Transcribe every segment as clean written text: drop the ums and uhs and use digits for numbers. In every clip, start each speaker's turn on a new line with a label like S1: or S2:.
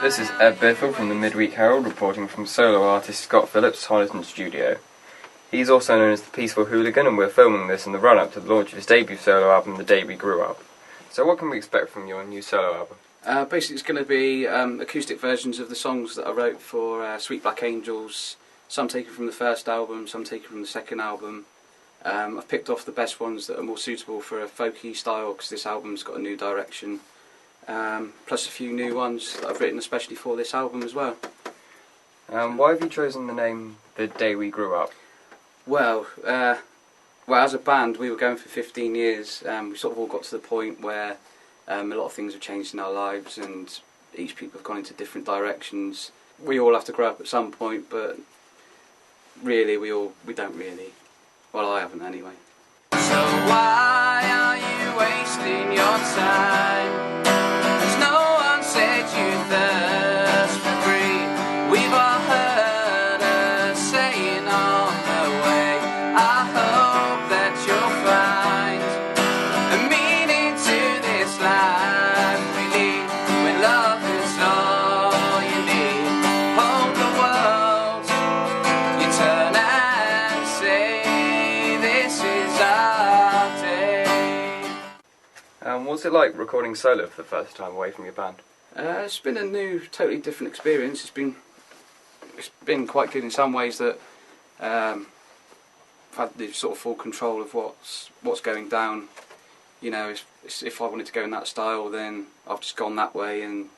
S1: This is Ed Biffle from the Midweek Herald reporting from solo artist Scott Phillips' Honiton studio. He's also known as the Peaceful Hooligan, and we're filming this in the run-up to the launch of his debut solo album, The Day We Grew Up. So what can we expect from your new solo album?
S2: Basically it's going to be acoustic versions of the songs that I wrote for Sweet Black Angels, some taken from the first album, some taken from the second album. I've picked off the best ones that are more suitable for a folky style because this album's got a new direction. Plus a few new ones that I've written especially for this album as well.
S1: Why have you chosen the name The Day We Grew Up?
S2: Well, as a band we were going for 15 years. We sort of all got to the point where a lot of things have changed in our lives and each people have gone into different directions. We all have to grow up at some point, but really we don't really. Well, I haven't anyway. So why are you wasting your time? We've all heard us saying on the way, I hope that you'll find a meaning to this life we lead, when love is all you need. Hold the world, you turn and say, this is our day.
S1: What's it like recording solo for the first time away from your band?
S2: It's been a new, totally different experience. It's been quite good in some ways that I've had the sort of full control of what's going down. You know, if I wanted to go in that style, then I've just gone that way, and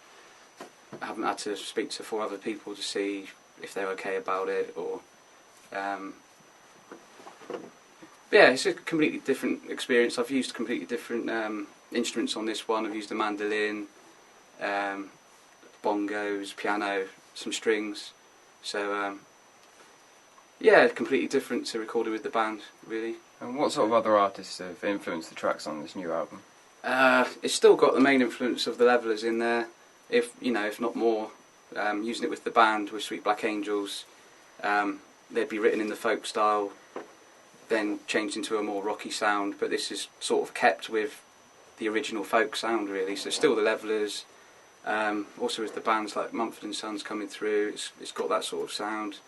S2: I haven't had to speak to 4 other people to see if they're okay about it. Or yeah, it's a completely different experience. I've used completely different instruments on this one. I've used a mandolin, bongos, piano, some strings. So yeah, completely different to recording with the band, really.
S1: And what sort of other artists have influenced the tracks on this new album?
S2: It's still got the main influence of the Levelers in there, if not more. Using it with the band, with Sweet Black Angels, they'd be written in the folk style, then changed into a more rocky sound, but this is sort of kept with the original folk sound, really. So still the Levelers. Also with the bands like Mumford & Sons coming through, it's got that sort of sound.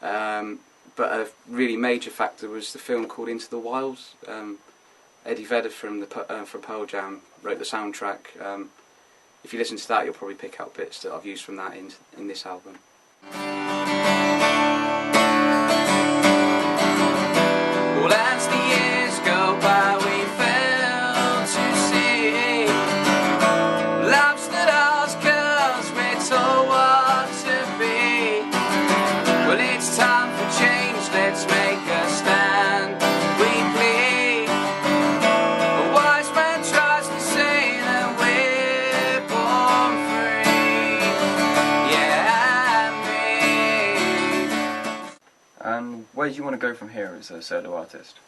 S2: But a really major factor was the film called Into the Wilds. Eddie Vedder from Pearl Jam wrote the soundtrack. If you listen to that, you'll probably pick out bits that I've used from that in this album. Well, as the years go by, we fail to see love's not ours 'cause we're told what to be. Well, it's time for change, let's make a stand. We plead. A wise man tries to say that we're born free. Yeah, me.
S1: And where do you want to go from here as a solo artist?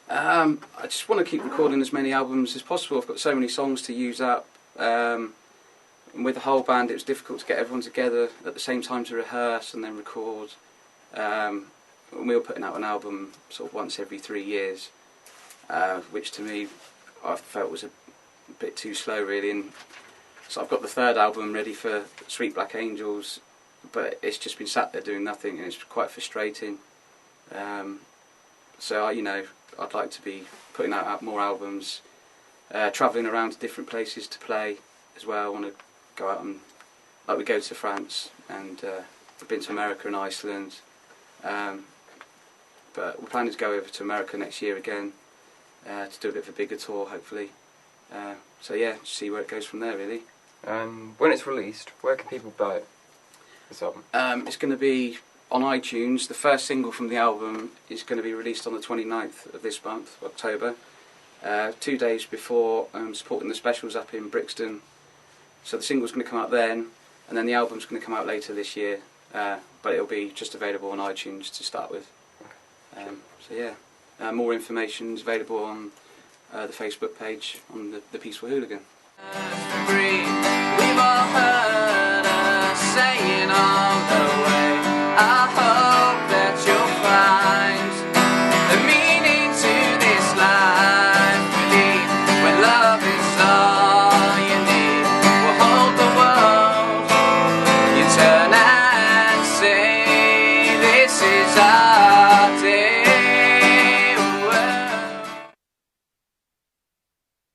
S2: I just want to keep recording as many albums as possible. I've got so many songs to use up. And with the whole band it was difficult to get everyone together at the same time to rehearse and then record. We were putting out an album sort of once every 3 years, which to me I felt was a bit too slow, really. And so I've got the 3rd album ready for Sweet Black Angels, but it's just been sat there doing nothing, and it's quite frustrating. So I'd like to be putting out more albums, travelling around to different places to play as well. I want to go out and, like, we go to France, and we've been to America and Iceland, but we're planning to go over to America next year again, to do a bit of a bigger tour, hopefully. So yeah, see where it goes from there, really.
S1: When it's released, where can people buy it, this album?
S2: It's going to be on iTunes. The first single from the album is going to be released on the 29th of this month, October, 2 days before supporting the specials up in Brixton. So the single's going to come out then, and then the album's going to come out later this year, but it'll be just available on iTunes to start with. So yeah, more information is available on the Facebook page on the Peaceful Hooligan. We've all heard us saying on the